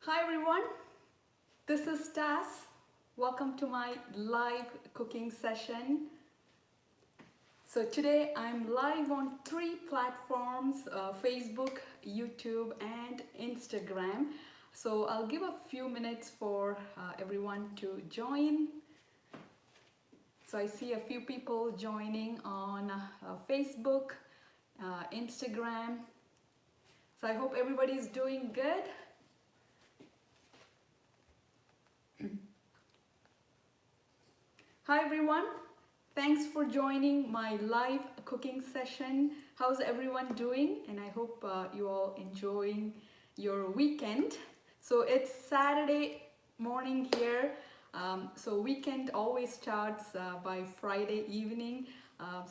Hi everyone, this is Tas. Welcome to my live cooking session. So today I'm live on three platforms, Facebook, YouTube and Instagram. So I'll give a few minutes for everyone to join. So I see a few people joining on Facebook, Instagram. So I hope everybody's doing good. Hi everyone, thanks for joining my live cooking session. How's everyone doing? And I hope you all enjoying your weekend. So it's Saturday morning here. So weekend always starts by Friday evening.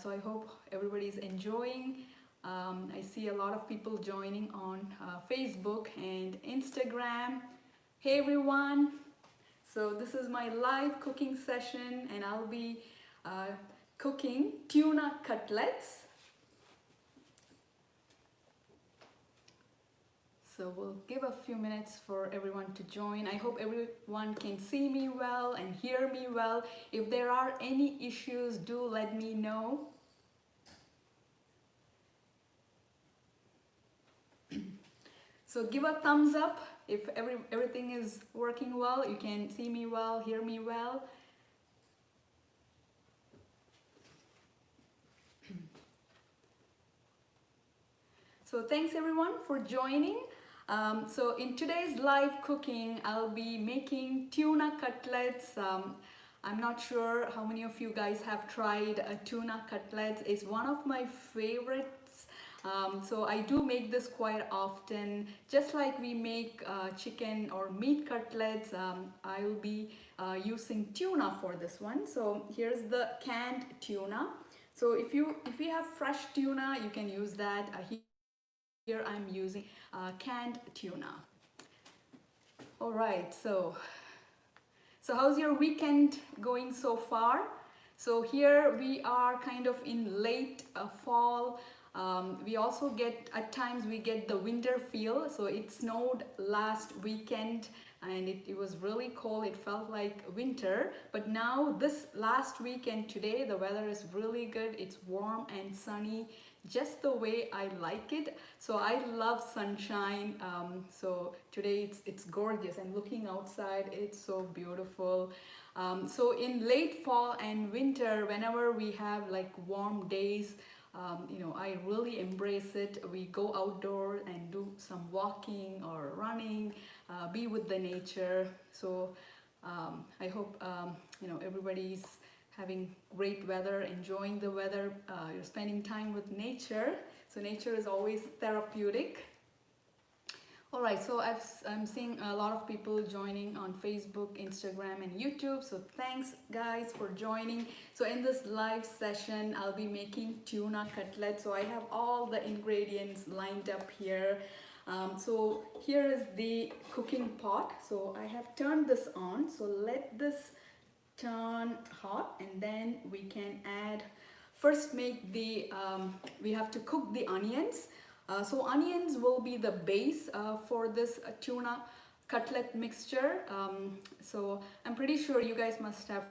So I hope everybody's enjoying. I see a lot of people joining on Facebook and Instagram. Hey everyone, so this is my live cooking session and I'll be cooking tuna cutlets. So we'll give a few minutes for everyone to join. I hope everyone can see me well and hear me well. If there are any issues, do let me know. So give a thumbs up if everything is working well. You can see me well, hear me well. So thanks everyone for joining. So in today's live cooking, I'll be making tuna cutlets. I'm not sure how many of you guys have tried tuna cutlets. It's one of my favorites. So I do make this quite often. Just like we make chicken or meat cutlets, I will be using tuna for this one. So here's the canned tuna. So if you have fresh tuna, you can use that. Here I'm using canned tuna. All right, so how's your weekend going so far? So here we are kind of in late fall. We also get, at times we get the winter feel. So it snowed last weekend and it was really cold. It felt like winter, but now this last weekend today, the weather is really good. It's warm and sunny, just the way I like it. So I love sunshine. So today it's gorgeous. I'm looking outside, it's so beautiful. So in late fall and winter, whenever we have like warm days, I really embrace it. We go outdoors and do some walking or running, be with the nature. So I hope everybody's having great weather, enjoying the weather. You're spending time with nature. So nature is always therapeutic. All right, so I'm seeing a lot of people joining on Facebook, Instagram, and YouTube. So thanks guys for joining. So in this live session, I'll be making tuna cutlets. So I have all the ingredients lined up here. So here is the cooking pot. So I have turned this on. So let this turn hot and then we can add, first make the, we have to cook the onions. So onions will be the base for this tuna cutlet mixture. So I'm pretty sure you guys must have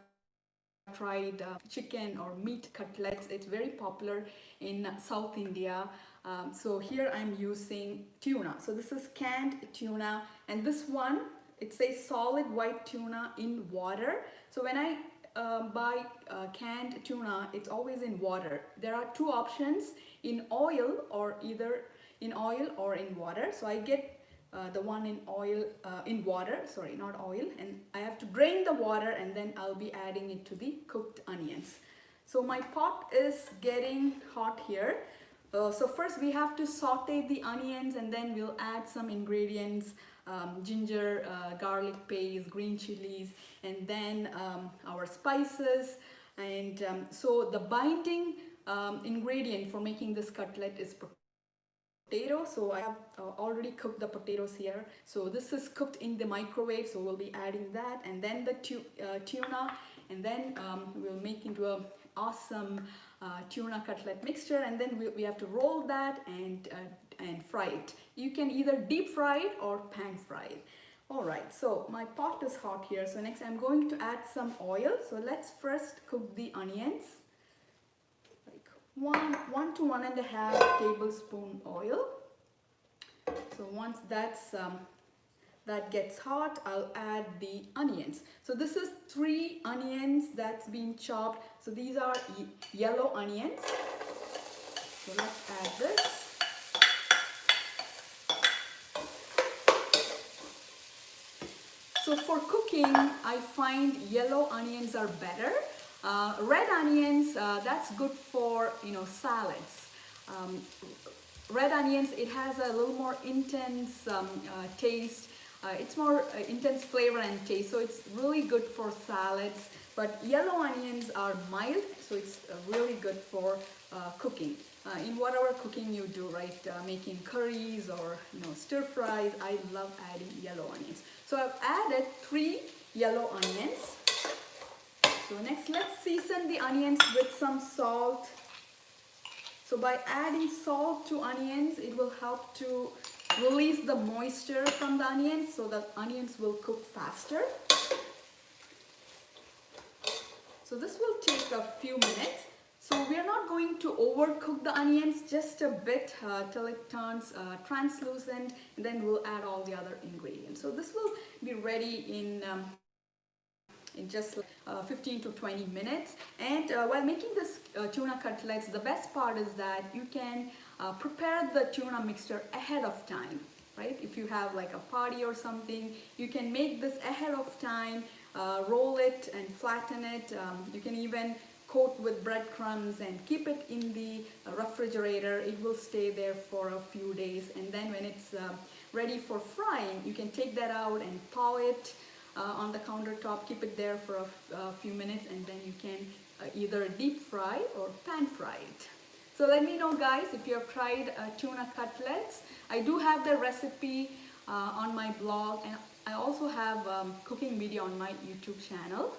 tried chicken or meat cutlets. It's very popular in South India. So here I'm using tuna. So this is canned tuna, and this one, it says solid white tuna in water. So when I buy canned tuna, it's always in water. There are two options, in oil or either in oil or in water. So I get the one in oil, in water, sorry, not oil, and I have to drain the water and then I'll be adding it to the cooked onions. So my pot is getting hot here. So first we have to saute the onions and then we'll add some ingredients, ginger, garlic paste, green chilies, and then our spices. And so the binding ingredient for making this cutlet is potato. So I have already cooked the potatoes here. So this is cooked in the microwave, so we'll be adding that, and then the tuna, and then we'll make into a awesome tuna cutlet mixture, and then we have to roll that and fry it. You can either deep fry it or pan fry it. Alright, so my pot is hot here. So next I'm going to add some oil. So let's first cook the onions. Like one to 1.5 tablespoon oil. So once that gets hot, I'll add the onions. So this is 3 onions that's been chopped. So these are yellow onions. So let's add this. So for cooking, I find yellow onions are better. Red onions, that's good for, salads. Red onions, it has a little more intense taste. It's more intense flavor and taste, so it's really good for salads. But yellow onions are mild, so it's really good for cooking. In whatever cooking you do, right? Making curries or stir fries, I love adding yellow onions. So I've added 3 yellow onions. So next, let's season the onions with some salt. So by adding salt to onions, it will help to release the moisture from the onions, so the onions will cook faster. So this will take a few minutes. So we are not going to overcook the onions, just a bit till it turns translucent, and then we'll add all the other ingredients. So this will be ready in just 15 to 20 minutes. And while making this tuna cutlets, the best part is that you can prepare the tuna mixture ahead of time, right? If you have like a party or something, you can make this ahead of time, roll it and flatten it. You can even coat with breadcrumbs and keep it in the refrigerator. It will stay there for a few days, and then when it's ready for frying, you can take that out and thaw it on the countertop, keep it there for a few minutes, and then you can either deep fry or pan fry it. So let me know, guys, if you have tried tuna cutlets. I do have the recipe on my blog, and I also have cooking video on my YouTube channel.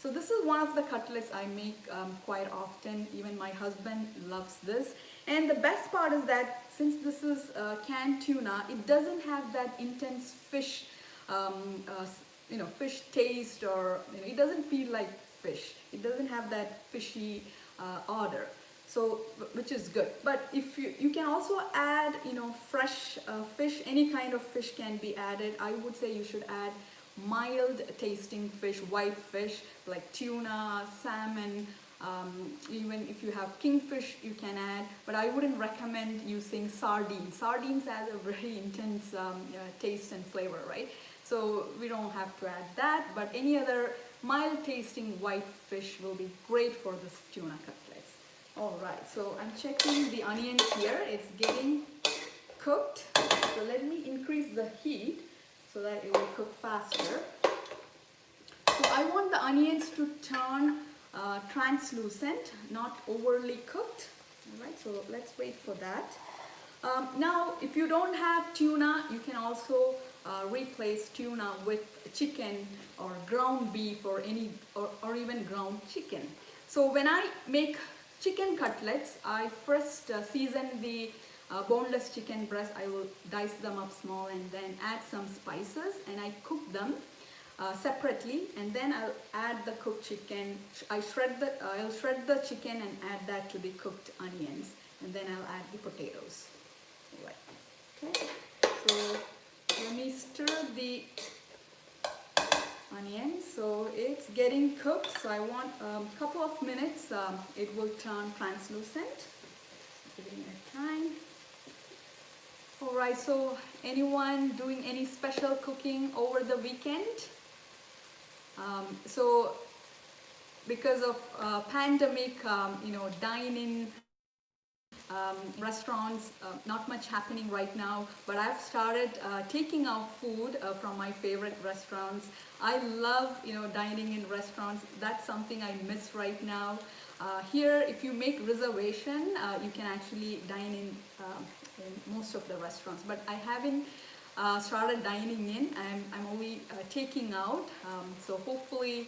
So this is one of the cutlets I make quite often. Even my husband loves this. And the best part is that since this is canned tuna, it doesn't have that intense fish, fish taste, or it doesn't feel like fish. It doesn't have that fishy odor. So, which is good. But if you can also add, fresh fish. Any kind of fish can be added. I would say you should add mild tasting fish, white fish like tuna, salmon, even if you have kingfish you can add, but I wouldn't recommend using sardines. Sardines has a very intense taste and flavor, right? So we don't have to add that, but any other mild tasting white fish will be great for this tuna cutlets. Alright, so I'm checking the onions here. It's getting cooked, so let me increase the heat so that it will cook faster. So I want the onions to turn translucent, not overly cooked. Alright, so let's wait for that. Now, if you don't have tuna, you can also replace tuna with chicken or ground beef or even ground chicken. So when I make chicken cutlets, I first season the boneless chicken breast. I will dice them up small and then add some spices, and I cook them separately, and then I'll add the cooked chicken. I'll shred the chicken and add that to the cooked onions, and then I'll add the potatoes. Right. Okay. So let me stir the onions. So it's getting cooked. So I want a couple of minutes. It will turn translucent. Giving it time. Alright, so anyone doing any special cooking over the weekend? So because of pandemic, dine-in restaurants, not much happening right now, but I've started taking out food from my favorite restaurants. I love, dining in restaurants. That's something I miss right now. Here, if you make reservation, you can actually dine in most of the restaurants, but I haven't started dining in. I'm only taking out, so hopefully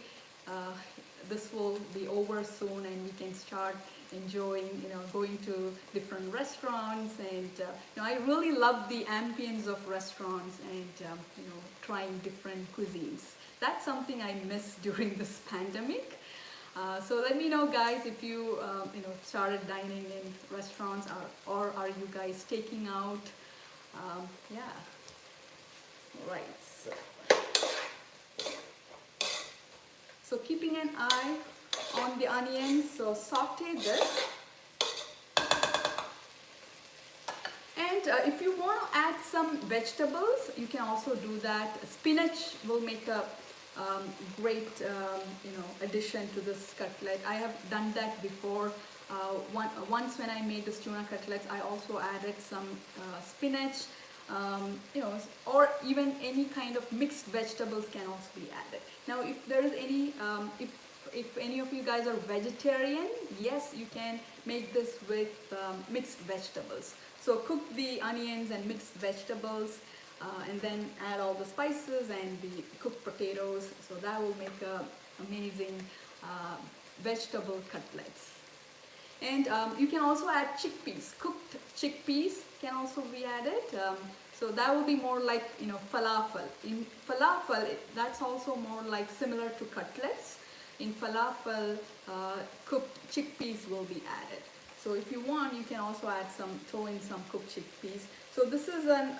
this will be over soon and we can start enjoying, going to different restaurants, and I really love the ambience of restaurants and trying different cuisines. That's something I miss during this pandemic. So let me know, guys, if you started dining in restaurants, or are you guys taking out? Yeah. Right. So keeping an eye on the onions, so saute this. And if you want to add some vegetables, you can also do that. Spinach will make a great addition to this cutlet. I have done that before. Once when I made this tuna cutlets, I also added some spinach, or even any kind of mixed vegetables can also be added. Now, if there is any, if any of you guys are vegetarian, yes, you can make this with mixed vegetables. So cook the onions and mixed vegetables, and then add all the spices and the cooked potatoes. So that will make amazing vegetable cutlets. And you can also add chickpeas. Cooked chickpeas can also be added. So that will be more like falafel. In falafel, that's also more like similar to cutlets. In falafel, cooked chickpeas will be added. So if you want, you can also add throw in some cooked chickpeas. So this is an,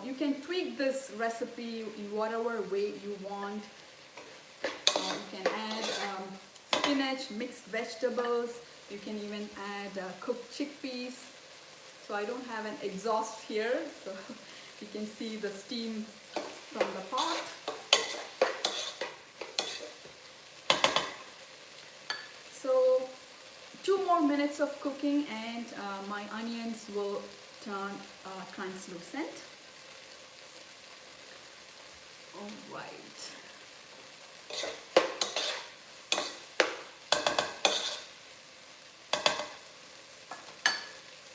you can tweak this recipe in whatever way you want. You can add spinach, mixed vegetables. You can even add cooked chickpeas. So I don't have an exhaust here, so you can see the steam from the pot. So 2 more minutes of cooking, and my onions will turn translucent. All right.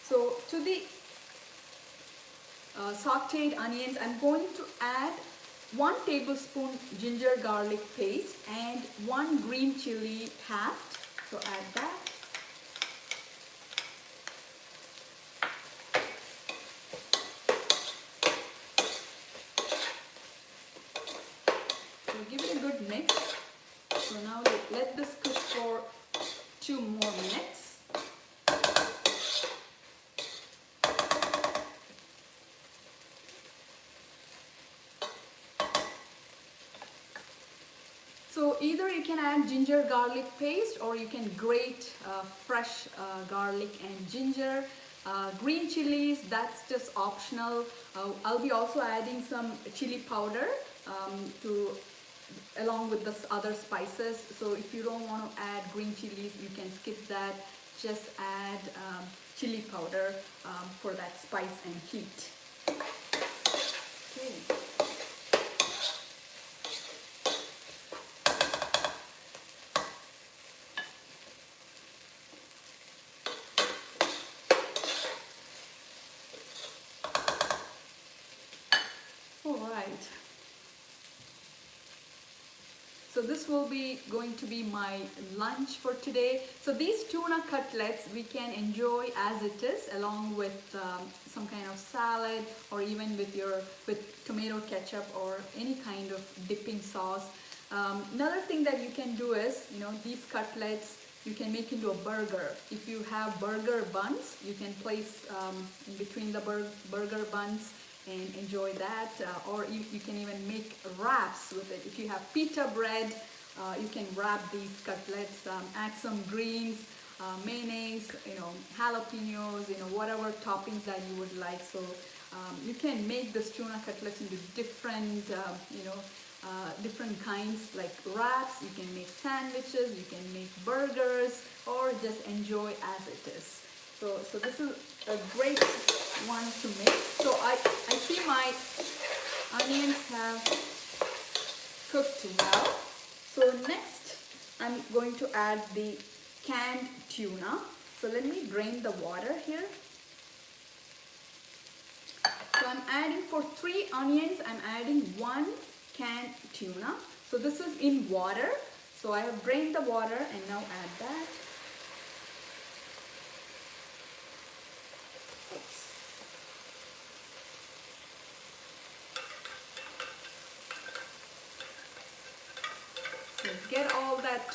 So to the sauteed onions, I'm going to add 1 tablespoon ginger garlic paste and 1 green chili halved. So add that. So give it a good mix. So now let this cook for 2 more minutes. So either you can add ginger garlic paste, or you can grate fresh garlic and ginger. Green chilies, that's just optional. I'll be also adding some chili powder along with the other spices. So if you don't want to add green chilies, you can skip that. Just add chili powder for that spice and heat. Okay. Alright, so this will be going to be my lunch for today. So these tuna cutlets we can enjoy as it is, along with some kind of salad, or even with tomato ketchup or any kind of dipping sauce. Another thing that you can do is, these cutlets you can make into a burger. If you have burger buns, you can place in between the burger buns and enjoy that, or you can even make wraps with it. If you have pita bread, you can wrap these cutlets, add some greens, mayonnaise, jalapenos, whatever toppings that you would like. So you can make this tuna cutlets into different, different kinds, like wraps. You can make sandwiches, you can make burgers, or just enjoy as it is. So this is a great one to make. So I see my onions have cooked well. So next I'm going to add the canned tuna. So let me drain the water here. So I'm adding, for 3 onions, I'm adding 1 canned tuna. So this is in water. So I have drained the water and now add that.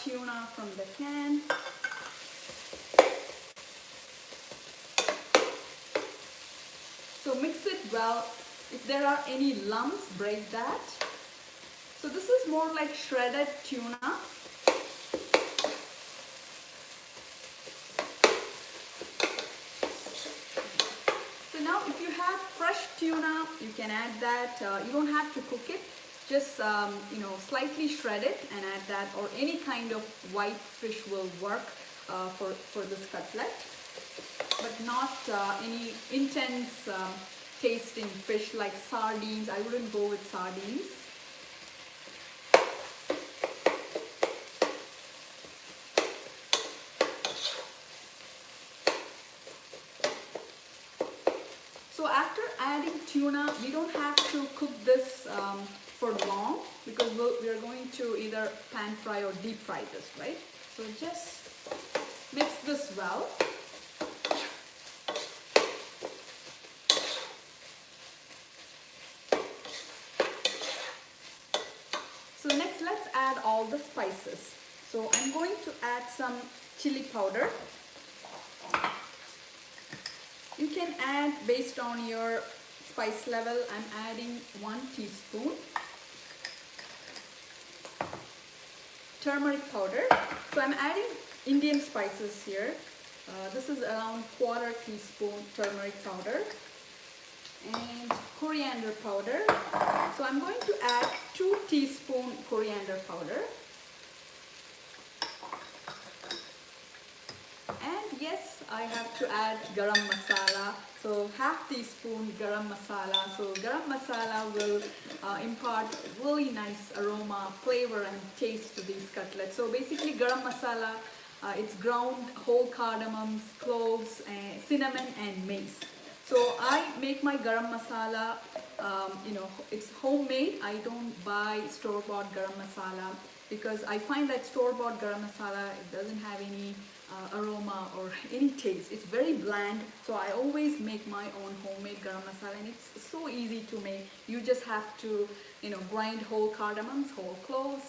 tuna from the can. So mix it well. If there are any lumps, break that. So this is more like shredded tuna. So now if you have fresh tuna, you can add that. You don't have to cook it. Just slightly shred it and add that, or any kind of white fish will work for this cutlet, but not any intense tasting fish like sardines. I wouldn't go with sardines. So after adding tuna, we don't have to cook this for long, because we're going to either pan fry or deep fry this, right? So just mix this well. So next, let's add all the spices. So I'm going to add some chili powder. You can add based on your spice level. I'm adding 1 teaspoon. Turmeric powder. So I'm adding Indian spices here. This is around 1/4 teaspoon turmeric powder. And coriander powder. So I'm going to add 2 teaspoon coriander powder. And yes, I have to add garam masala. So 1/2 teaspoon garam masala. So garam masala will impart really nice aroma, flavor and taste to these cutlets. So basically garam masala, it's ground whole cardamoms, cloves, cinnamon and mace. So I make my garam masala, it's homemade. I don't buy store-bought garam masala, because I find that store-bought garam masala, it doesn't have any aroma or any taste. It's very bland. So I always make my own homemade garam masala, and it's so easy to make. You just have to grind whole cardamoms, whole cloves,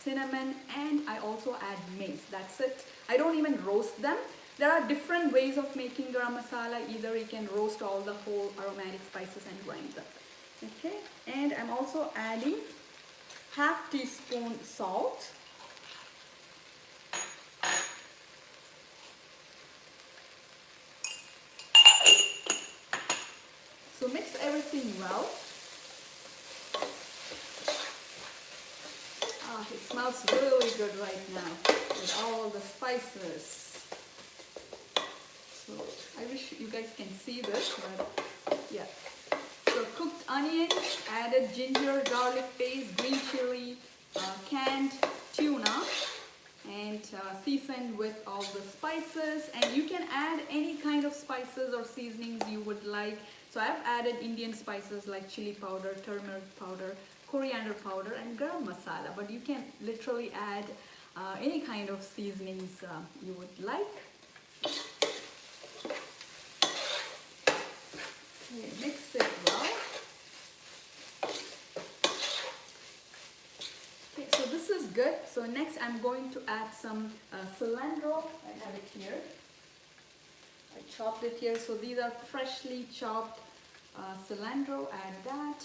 cinnamon, and I also add mace. That's it. I don't even roast them. There are different ways of making garam masala. Either you can roast all the whole aromatic spices and grind them. Okay, and I'm also adding 1/2 teaspoon salt. So mix everything well. It smells really good right now with all the spices. So I wish you guys can see this, but yeah. So cooked onions, added ginger, garlic paste, green chili, canned tuna, and seasoned with all the spices. And you can add any kind of spices or seasonings you would like. So I've added Indian spices like chili powder, turmeric powder, coriander powder, and garam masala. But you can literally add any kind of seasonings you would like. Okay, mix it well. Okay, so this is good. So next I'm going to add some cilantro. I have it here. I chopped it here. So these are freshly chopped cilantro. Add that.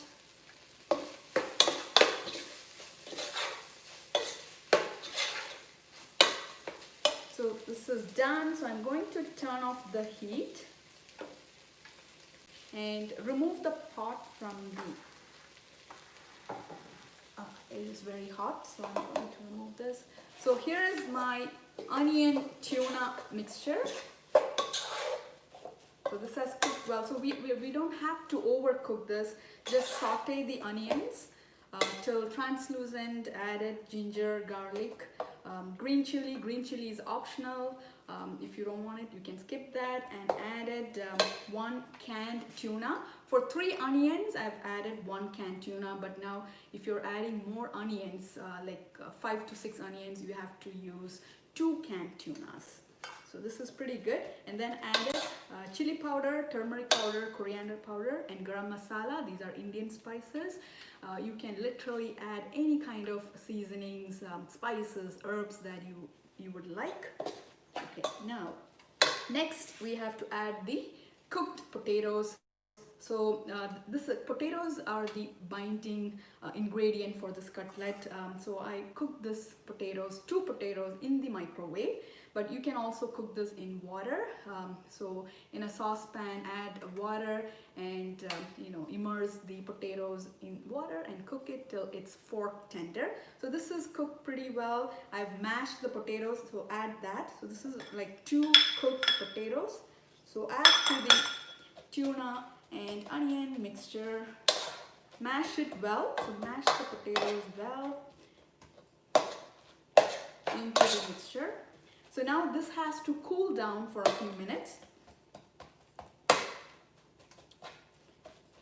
So this is done. So I'm going to turn off the heat and remove the pot from the, it is very hot, so I'm going to remove this. So here is my onion tuna mixture. So this has cooked well. So we don't have to overcook this. Just saute the onions till translucent. Added ginger, garlic, green chili. Green chili is optional. If you don't want it, you can skip that. And added 1 canned tuna. For 3 onions, I've added 1 canned tuna. But now, if you're adding more onions, like 5 to 6 onions, you have to use 2 canned tunas. So this is pretty good. And then added chili powder, turmeric powder, coriander powder, and garam masala. These are Indian spices. You can literally add any kind of seasonings, spices, herbs that you would like. Okay, now next we have to add the cooked potatoes. So potatoes are the binding ingredient for this cutlet. So I cooked this two potatoes in the microwave, but you can also cook this in water. So in a saucepan, add water and immerse the potatoes in water and cook it till it's fork tender. So this is cooked pretty well. I've mashed the potatoes, so add that. So this is like 2 cooked potatoes. So add to the tuna and onion mixture, mash it well. So mash the potatoes well into the mixture. So now this has to cool down for a few minutes.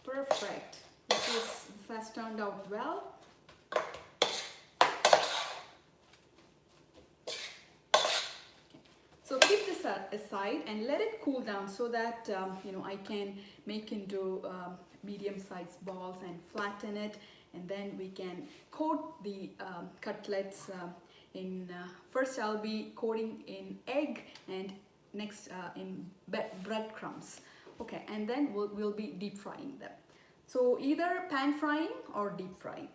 Perfect. This has turned out well. So keep this aside and let it cool down so that I can make into medium-sized balls and flatten it, and then we can coat the cutlets in. First, I'll be coating in egg, and next in breadcrumbs. Okay, and then we'll be deep frying them. So either pan frying or deep frying.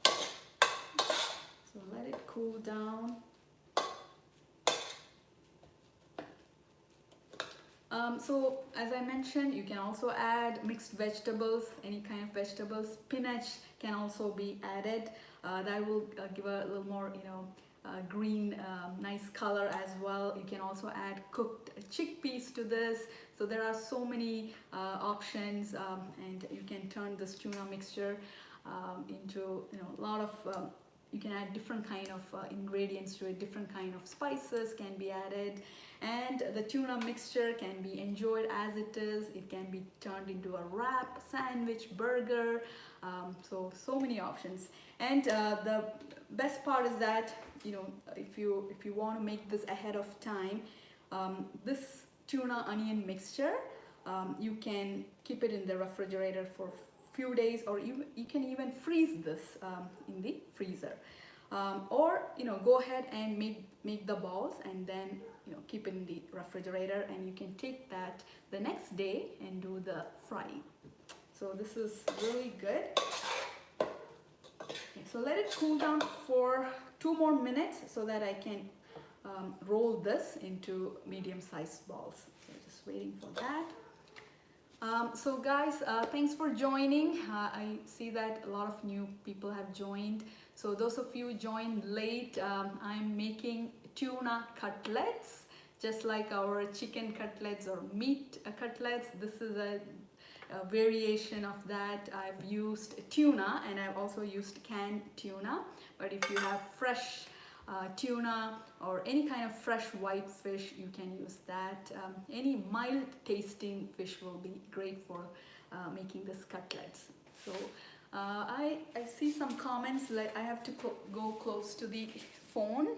So let it cool down. So as I mentioned, you can also add mixed vegetables, any kind of vegetables. Spinach can also be added. That will give a little more, green, nice color as well. You can also add cooked chickpeas to this. So there are so many options, and you can turn this tuna mixture into a lot of. You can add different kind of ingredients to it. Different kind of spices can be added, and the tuna mixture can be enjoyed as it is. It can be turned into a wrap, sandwich, burger. So many options. And the best part is that if you want to make this ahead of time, this tuna onion mixture, you can keep it in the refrigerator for few days, or you can even freeze this in the freezer, or go ahead and make the balls and then keep it in the refrigerator, and you can take that the next day and do the frying. So this is really good. Okay, so let it cool down for 2 more minutes so that I can roll this into medium-sized balls. So just waiting for that. So guys, thanks for joining. I see that a lot of new people have joined. So those of you joined late, I'm making tuna cutlets, just like our chicken cutlets or meat cutlets. This is a variation of that. I've used tuna, and I've also used canned tuna. But if you have fresh tuna or any kind of fresh white fish, you can use that. Any mild tasting fish will be great for making this cutlets. So I see some comments, like I have to go close to the phone.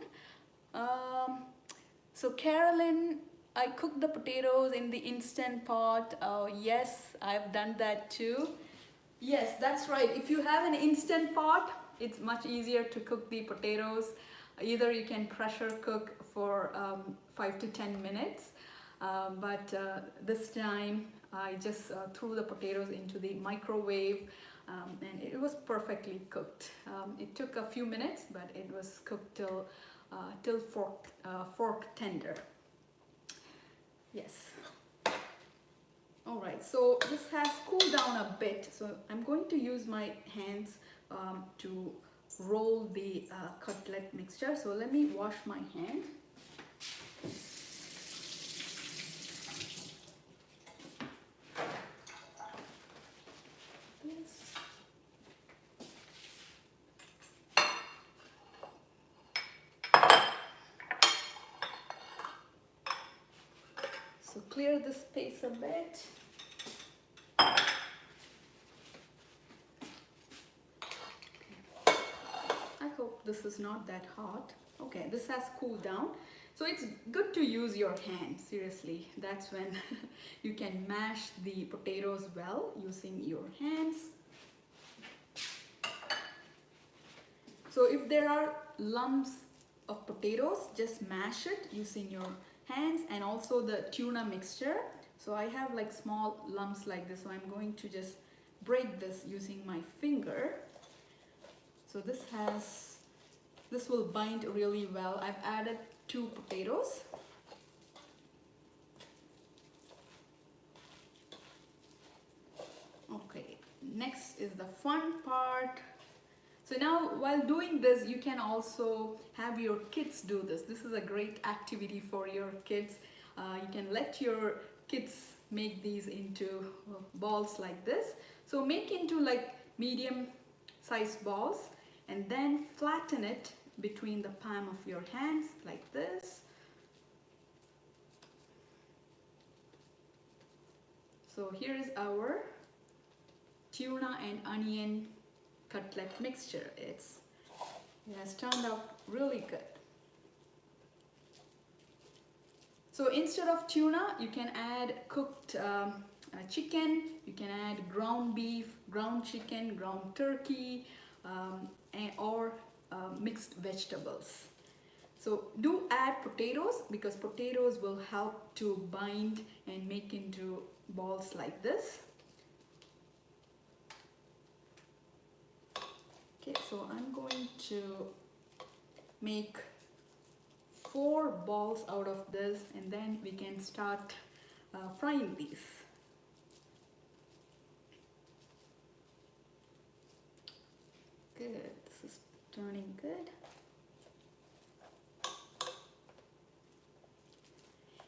So Carolyn, I cook the potatoes in the instant pot. Yes, I've done that too. Yes, that's right. If you have an instant pot, it's much easier to cook the potatoes. Either you can pressure cook for 5 to 10 minutes, but this time I just threw the potatoes into the microwave, and it was perfectly cooked. It took a few minutes, but it was cooked till fork tender. Yes. All right, so this has cooled down a bit, so I'm going to use my hands to roll the cutlet mixture. So let me wash my hand. So clear the space a bit. I hope this is not that hot. Okay, this has cooled down. So it's good to use your hands, seriously. That's when you can mash the potatoes well using your hands. So if there are lumps of potatoes, just mash it using your hands, and also the tuna mixture. So I have like small lumps like this, so I'm going to just break this using my finger. So this will bind really well. I've added 2 potatoes. Okay, next is the fun part. So now while doing this, you can also have your kids do this. This is a great activity for your kids. You can let your kids make these into balls like this. So make into like medium sized balls and then flatten it between the palm of your hands like this. So here is our tuna and onion cutlet mixture. It has turned out really good. So instead of tuna, you can add cooked chicken, you can add ground beef, ground chicken, ground turkey, or mixed vegetables. So do add potatoes, because potatoes will help to bind and make into balls like this. Okay, so I'm going to make 4 balls out of this, and then we can start frying these. Good, this is turning good.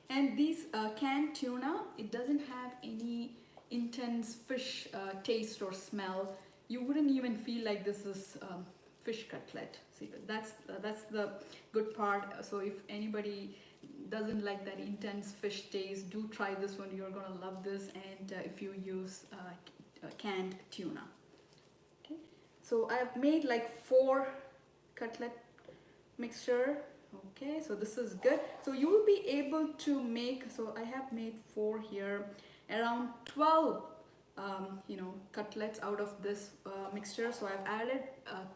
And these canned tuna, it doesn't have any intense fish taste or smell. You wouldn't even feel like this is fish cutlet. See, that's the good part. So if anybody doesn't like that intense fish taste, do try this one. You're gonna love this. And if you use canned tuna. Okay. So I've made like 4 cutlet mixture. Okay, so this is good. So you will be able to make, so I have made 4 here, around 12 cutlets out of this mixture. So I've added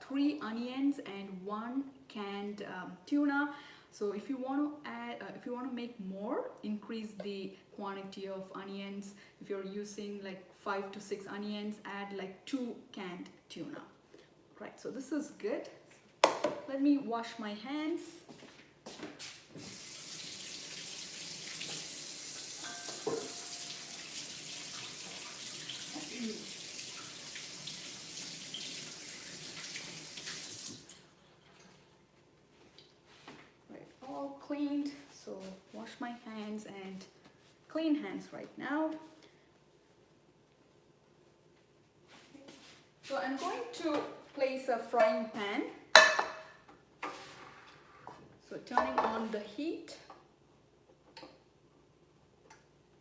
3 onions and 1 canned tuna. So if you want to add, if you want to make more, increase the quantity of onions. If you're using like 5 to 6 onions, add like 2 canned tuna. Right, so this is good. Let me wash my hands. Right, all cleaned. So wash my hands and clean hands right now. So I'm going to place a frying pan. So turning on the heat.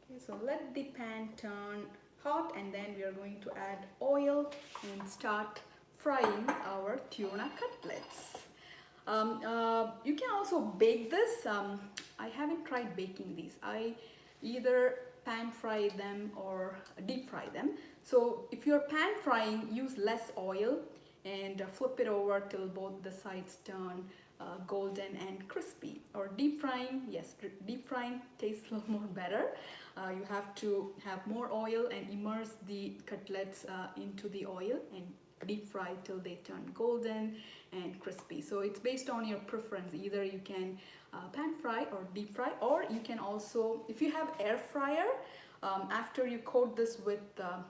Okay, so let the pan turn hot, and then we are going to add oil and start frying our tuna cutlets. You can also bake this. I haven't tried baking these. I either pan fry them or deep fry them. So if you're pan frying, use less oil and flip it over till both the sides turn golden and crispy. Or deep frying, yes, deep frying tastes a little more better. You have to have more oil and immerse the cutlets into the oil and deep fry till they turn golden and crispy. So it's based on your preference. Either you can pan fry or deep fry, or you can also, if you have air fryer, after you coat this with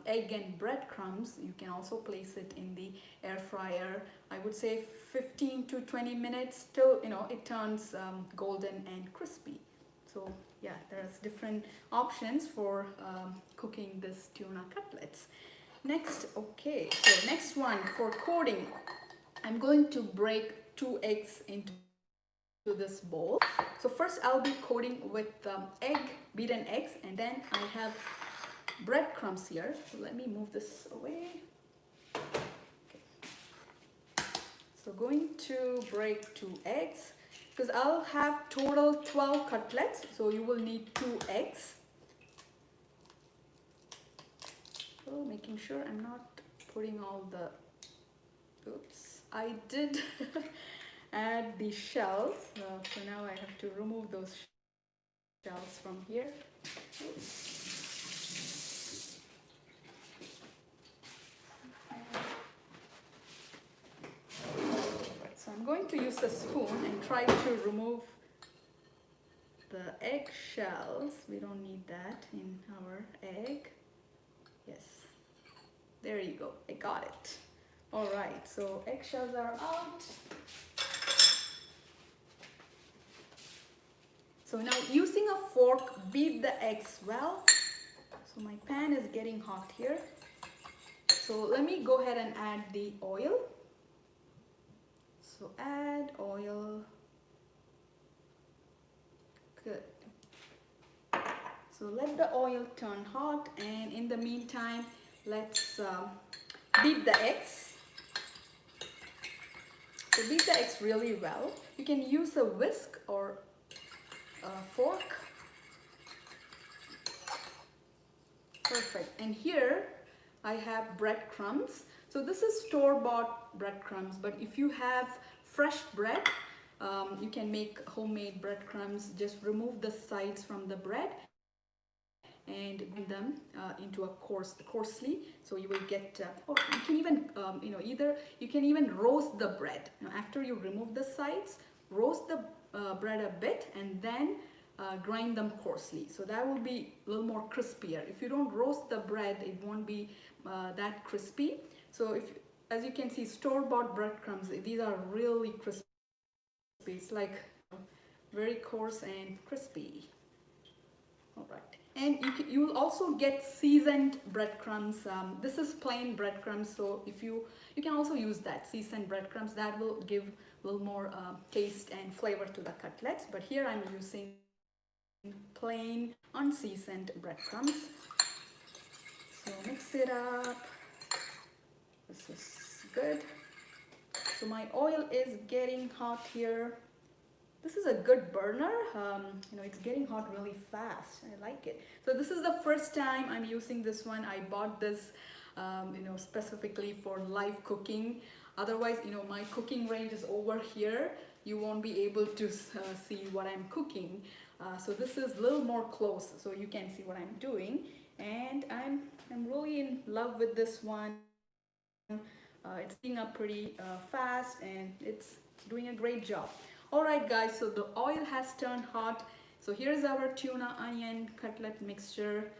egg and breadcrumbs, you can also place it in the air fryer. I would say 15 to 20 minutes till it turns golden and crispy. So yeah, there's different options for cooking this tuna cutlets. Next, okay, so next one for coating, I'm going to break 2 eggs into this bowl. So first I'll be coating with beaten eggs, and then I have breadcrumbs here. So let me move this away. Okay. So going to break 2 eggs. because I'll have total 12 cutlets, so you will need 2 eggs. So making sure I'm not putting all the, oops, I did add the shells, so now I have to remove those shells from here. Right, so I'm going to use a spoon and try to remove the egg shells. We don't need that in our egg. Yes, there you go, I got it. All right, so eggshells are out. So now using a fork, beat the eggs well. So my pan is getting hot here. So let me go ahead and add the oil. So add oil. Good. So let the oil turn hot, and in the meantime, let's beat the eggs. So beat the eggs really well. You can use a whisk or a fork. Perfect. And here I have breadcrumbs. So this is store-bought breadcrumbs, but if you have fresh bread, you can make homemade breadcrumbs. Just remove the sides from the bread and grind them into a coarsely, so you will get or you can even either you can even roast the bread. Now, after you remove the sides, roast the bread a bit and then grind them coarsely, so that will be a little more crispier. If you don't roast the bread, it won't be that crispy. So if, as you can see, store-bought breadcrumbs, these are really crispy. It's like very coarse and crispy. All right. And you will also get seasoned breadcrumbs. This is plain breadcrumbs, so if you can also use that seasoned breadcrumbs. That will give a little more taste and flavor to the cutlets. But here I'm using plain unseasoned breadcrumbs. So mix it up. This is good. So my oil is getting hot here. This is a good burner. It's getting hot really fast. I like it. So this is the first time I'm using this one. I bought this, specifically for live cooking. Otherwise, my cooking range is over here. You won't be able to see what I'm cooking. So this is a little more close, so you can see what I'm doing. And I'm really in love with this one. It's heating up pretty fast, and it's doing a great job. Alright guys, so the oil has turned hot. So here's our tuna onion cutlet mixture.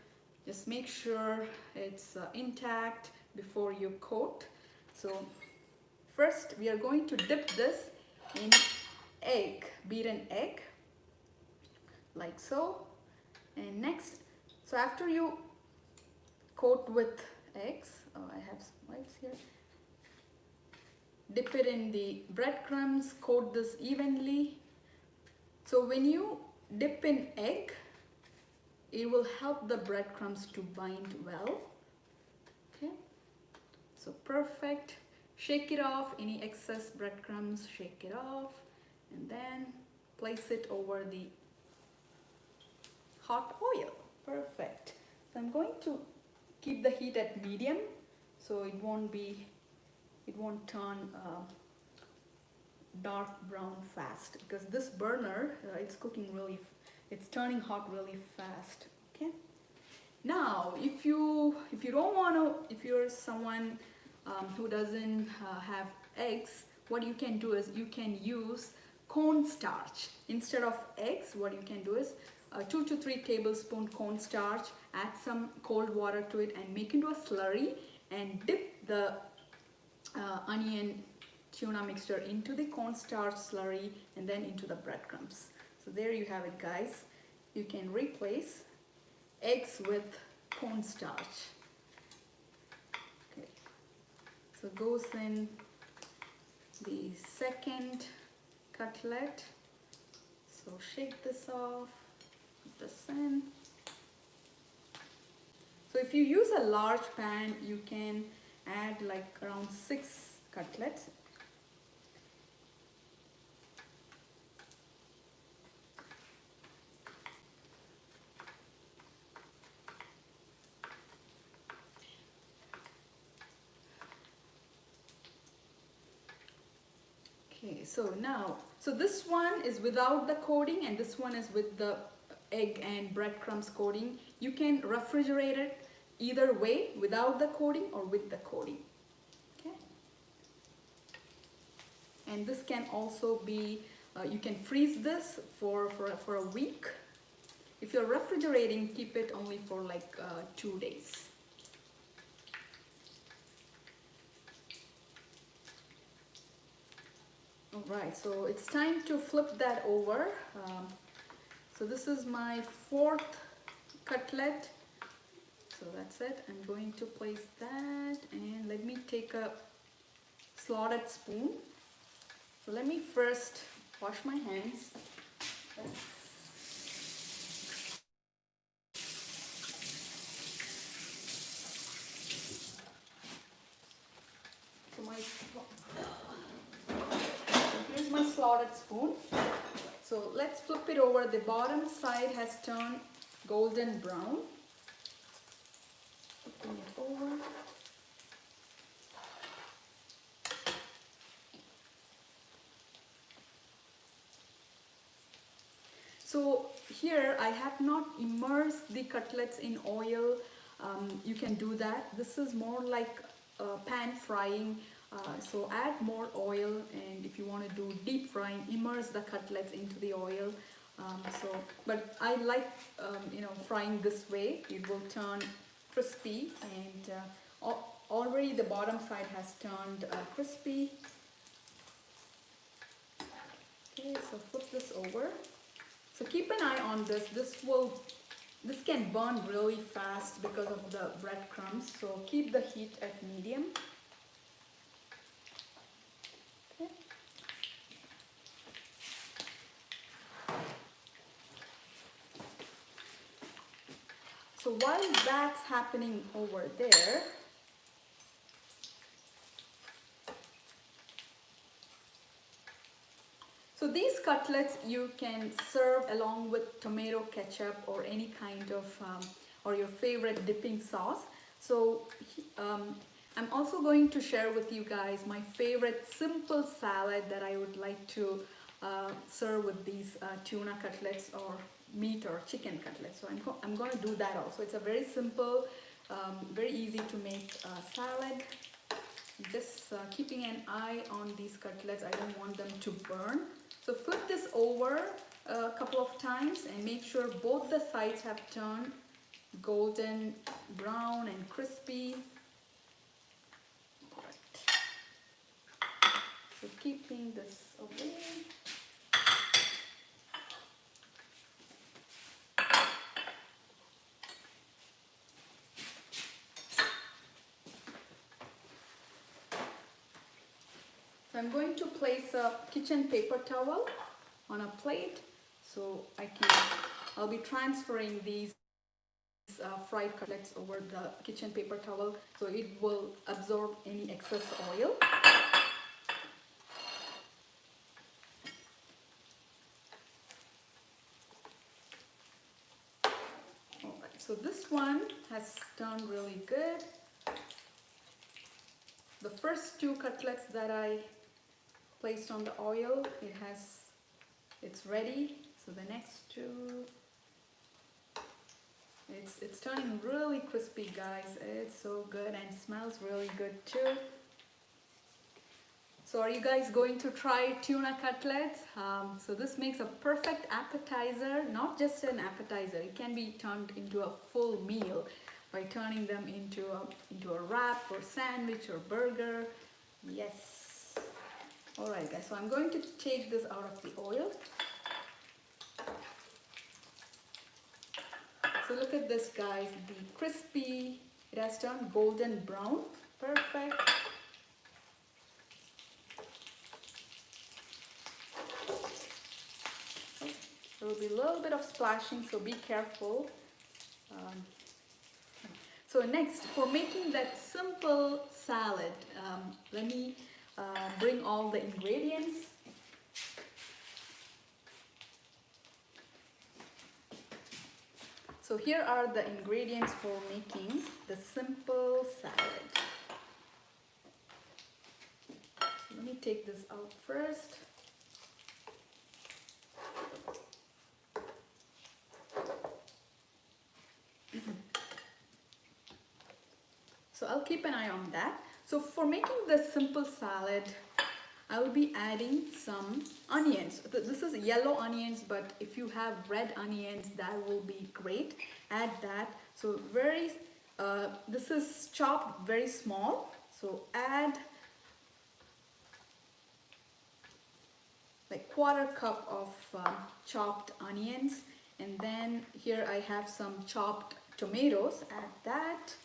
Just make sure it's intact before you coat. So first we are going to dip this in egg, beaten egg, like so. And next, so after you coat with eggs, I have some wipes here. Dip it in the breadcrumbs, coat this evenly. So when you dip in egg, it will help the breadcrumbs to bind well. Okay, so perfect. Shake it off, any excess breadcrumbs, shake it off, and then place it over the hot oil. Perfect. So I'm going to keep the heat at medium, so it won't turn dark brown fast, because this burner, it's turning hot really fast. Okay. Now, if you don't want to, if you're someone who doesn't have eggs, what you can do is you can use cornstarch instead of eggs. What you can do is 2 to 3 tablespoon cornstarch, add some cold water to it and make into a slurry, and dip the onion tuna mixture into the cornstarch slurry and then into the breadcrumbs. So there you have it, guys. You can replace eggs with cornstarch. Okay. So goes in the second cutlet. So shake this off, put this in. So if you use a large pan, you can add like around 6 cutlets. Okay, so now, so this one is without the coating and this one is with the egg and breadcrumbs coating. You can refrigerate it either way, without the coating or with the coating. Okay. And this can also be, you can freeze this for a week. If you're refrigerating, keep it only for like 2 days. Alright, so it's time to flip that over. So this is my 4th cutlet. So that's it. I'm going to place that, and let me take a slotted spoon. So let me first wash my hands. Here's my slotted spoon. So let's flip it over. The bottom side has turned golden brown. Flipping it over. So here I have not immersed the cutlets in oil. You can do that. This is more like pan frying. So add more oil, and if you want to do deep frying, immerse the cutlets into the oil. But I like frying this way. It will turn crispy, and already the bottom side has turned crispy. Okay, so flip this over. So keep an eye on this. This can burn really fast because of the breadcrumbs. So keep the heat at medium. Okay. So while that's happening over there, so these cutlets you can serve along with tomato ketchup or any kind of, or your favorite dipping sauce. So I'm also going to share with you guys my favorite simple salad that I would like to serve with these tuna cutlets or meat or chicken cutlets. So I'm going to do that also. It's a very simple, very easy to make salad. Just keeping an eye on these cutlets. I don't want them to burn. So flip this over a couple of times and make sure both the sides have turned golden brown and crispy. Right. So keeping this away. So I'm going to place a kitchen paper towel on a plate, so I'll be transferring these fried cutlets over the kitchen paper towel, so it will absorb any excess oil. Alright, so this one has turned really good. The first 2 cutlets that I placed on the oil, it's ready. So the next 2, it's turning really crispy, guys. It's so good and smells really good too. So are you guys going to try tuna cutlets? So this makes a perfect appetizer, not just an appetizer. It can be turned into a full meal by turning them into a wrap or sandwich or burger. Yes. Alright guys, so I'm going to take this out of the oil. So look at this, guys, the crispy, it has turned golden brown. Perfect. There will be a little bit of splashing, so be careful. So next, for making that simple salad, let me bring all the ingredients. So here are the ingredients for making the simple salad. Let me take this out first. So I'll keep an eye on that. So for making this simple salad, I will be adding some onions. This is yellow onions, but if you have red onions, that will be great. Add that. So this is chopped very small. So add like 1/4 cup of chopped onions, and then here I have some chopped tomatoes. Add that.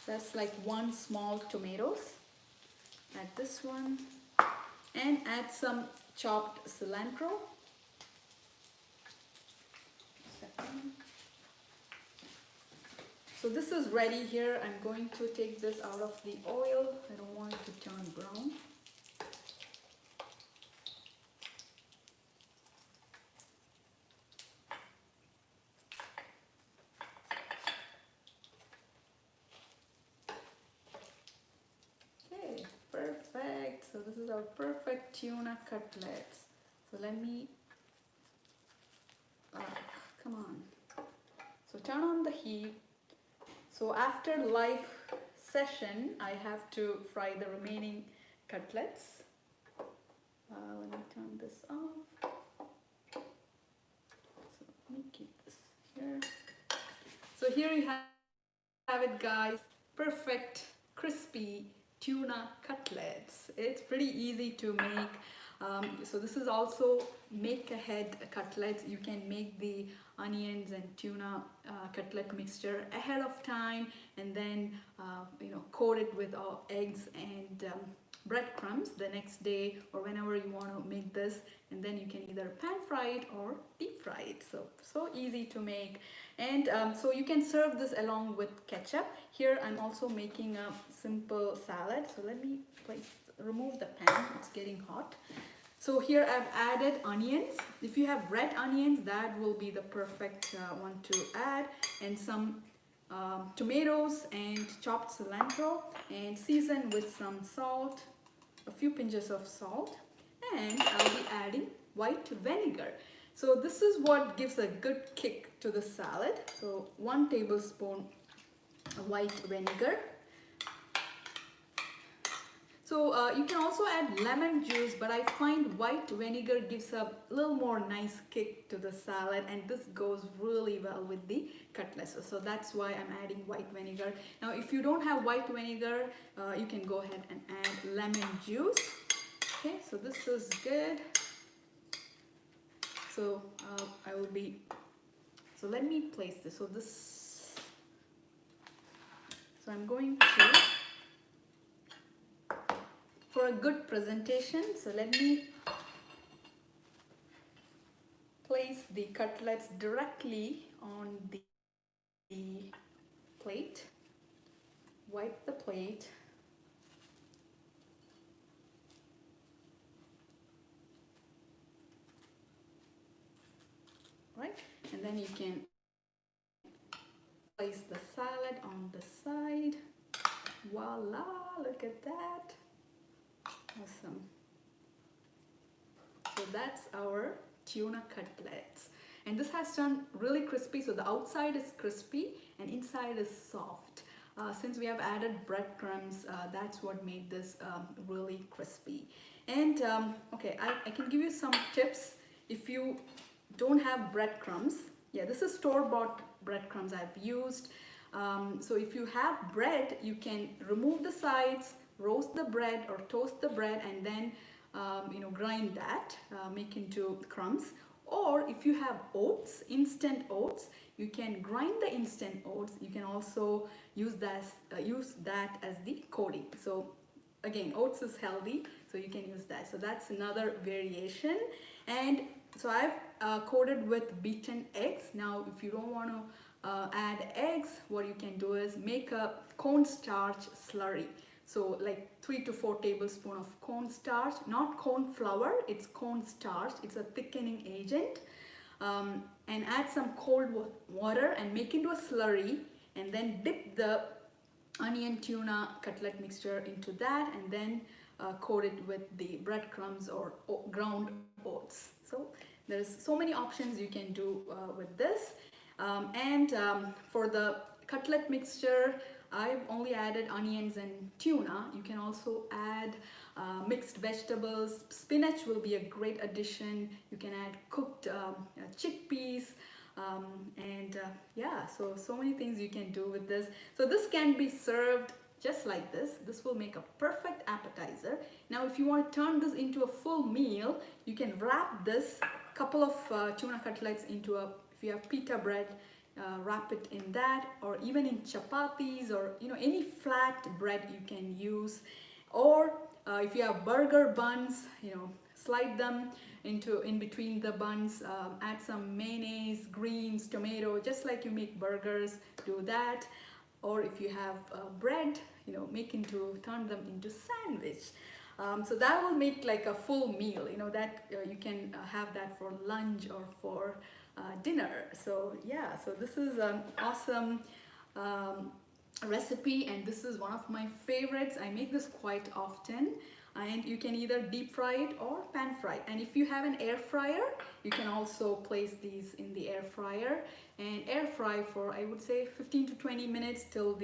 That's like 1 small tomatoes. Add this one, and add some chopped cilantro. So this is ready here. I'm going to take this out of the oil. I don't want it to turn brown. Okay, perfect. So this is our perfect tuna cutlets. So let me, come on. So turn on the heat. So after live session, I have to fry the remaining cutlets. Let me turn this off. So let me keep this here. So here you have it, guys. Perfect, crispy tuna cutlets. It's pretty easy to make. So this is also make ahead cutlets. You can make the onions and tuna cutlet mixture ahead of time, and then coat it with eggs and breadcrumbs the next day or whenever you want to make this, and then you can either pan fry it or deep fry it. So easy to make. And so you can serve this along with ketchup. Here I'm also making a simple salad. So let me remove the pan, it's getting hot. So here I've added onions. If you have red onions, that will be the perfect one to add, and some tomatoes and chopped cilantro, and season with some salt, a few pinches of salt, and I'll be adding white vinegar. So this is what gives a good kick to the salad. So 1 tablespoon white vinegar. So you can also add lemon juice, but I find white vinegar gives a little more nice kick to the salad, and this goes really well with the cutlets. So that's why I'm adding white vinegar. Now if you don't have white vinegar, you can go ahead and add lemon juice. Okay, so this is good. So so let me place this. So I'm going to, for a good presentation, so let me place the cutlets directly on the plate. Wipe the plate. Right? And then you can place the salad on the side. Voila, look at that. Awesome. So that's our tuna cutlets. And this has turned really crispy. So the outside is crispy and inside is soft. Since we have added breadcrumbs, that's what made this really crispy. And okay, I can give you some tips if you don't have breadcrumbs. Yeah, this is store-bought breadcrumbs I've used. So if you have bread, you can remove the sides, roast the bread or toast the bread, and then grind that, make into crumbs. Or if you have oats, instant oats, you can grind the instant oats. You can also use that as the coating. So again, oats is healthy, so you can use that. So that's another variation. And so I've coated with beaten eggs. Now if you don't want to add eggs, what you can do is make a cornstarch slurry. So like 3 to 4 tablespoons of cornstarch, not corn flour, it's cornstarch. It's a thickening agent. And add some cold water and make into a slurry, and then dip the onion tuna cutlet mixture into that, and then coated with the breadcrumbs or ground oats. So there's so many options you can do with this. For the cutlet mixture, I've only added onions and tuna. You can also add mixed vegetables. Spinach will be a great addition. You can add cooked chickpeas. Yeah, so many things you can do with this. So this can be served just like this. This will make a perfect appetizer. Now if you want to turn this into a full meal, you can wrap this couple of tuna cutlets into a, if you have pita bread, wrap it in that, or even in chapatis, or any flat bread you can use. Or if you have burger buns, slide them in between the buns, add some mayonnaise, greens, tomato, just like you make burgers, do that. Or if you have bread, turn them into sandwich. So that will make like a full meal, that you can have that for lunch or for dinner. So yeah, so this is an awesome recipe, and this is one of my favorites. I make this quite often, and you can either deep fry it or pan fry. And if you have an air fryer, you can also place these in the air fryer and air fry for, I would say, 15 to 20 minutes till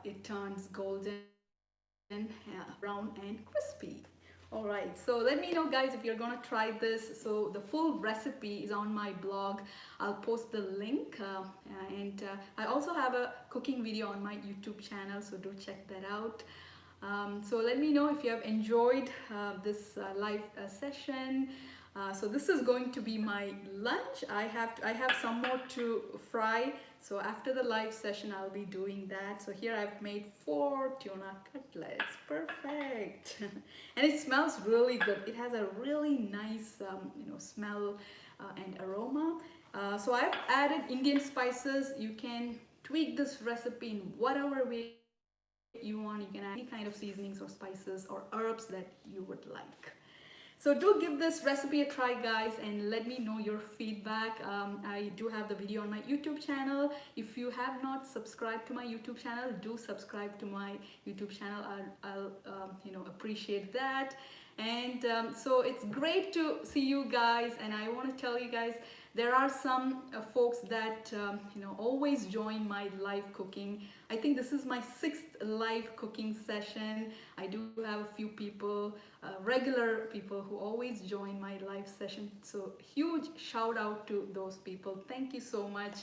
it turns golden, brown and crispy. All right, so let me know guys if you're gonna try this. So the full recipe is on my blog. I'll post the link, and I also have a cooking video on my YouTube channel, so do check that out. So let me know if you have enjoyed this live session. So this is going to be my lunch. I have some more to fry. So after the live session, I'll be doing that. So here I've made 4 tuna cutlets. Perfect. And it smells really good. It has a really nice, smell and aroma. So I've added Indian spices. You can tweak this recipe in whatever way you want. You can add any kind of seasonings or spices or herbs that you would like. So do give this recipe a try guys, and let me know your feedback. I do have the video on my YouTube channel. If you have not subscribed to my YouTube channel, do subscribe to my YouTube channel. I'll appreciate that. And so it's great to see you guys, and I want to tell you guys, there are some folks that always join my live cooking. I think this is my 6th live cooking session. I do have a few people, regular people who always join my live session. So huge shout out to those people. Thank you so much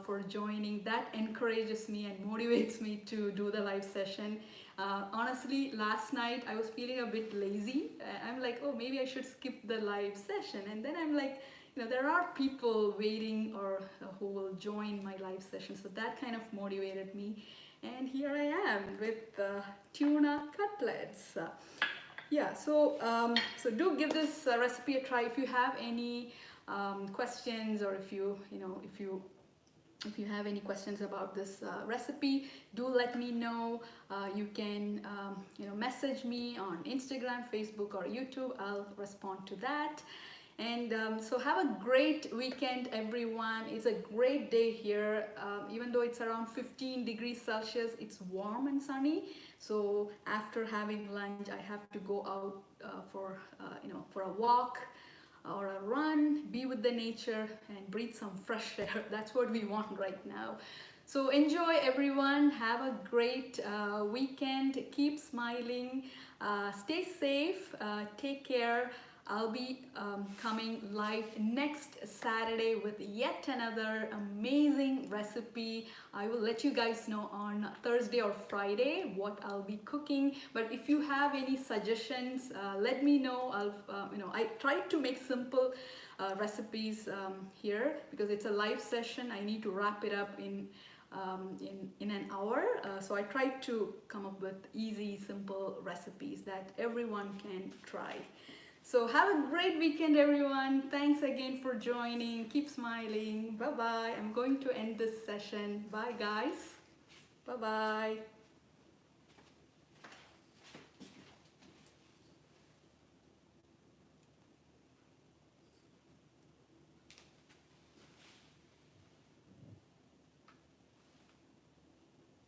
for joining. That encourages me and motivates me to do the live session. Honestly, last night I was feeling a bit lazy. I'm like, oh, maybe I should skip the live session. And then I'm like, there are people waiting or who will join my live session. So that kind of motivated me. And here I am with tuna cutlets. Yeah, so do give this recipe a try. If you have any questions, or if you have any questions about this recipe, do let me know. You can message me on Instagram, Facebook, or YouTube. I'll respond to that. And so have a great weekend everyone. It's a great day here. Even though it's around 15 degrees Celsius, it's warm and sunny. So after having lunch, I have to go out for a walk or a run, be with the nature and breathe some fresh air. That's what we want right now. So enjoy everyone. Have a great weekend. Keep smiling. Stay safe. Take care. I'll be coming live next Saturday with yet another amazing recipe. I will let you guys know on Thursday or Friday what I'll be cooking. But if you have any suggestions, let me know. I try to make simple recipes here because it's a live session. I need to wrap it up in an hour. So I try to come up with easy, simple recipes that everyone can try. So have a great weekend everyone. Thanks again for joining. Keep smiling. Bye bye. I'm going to end this session. Bye guys. Bye bye.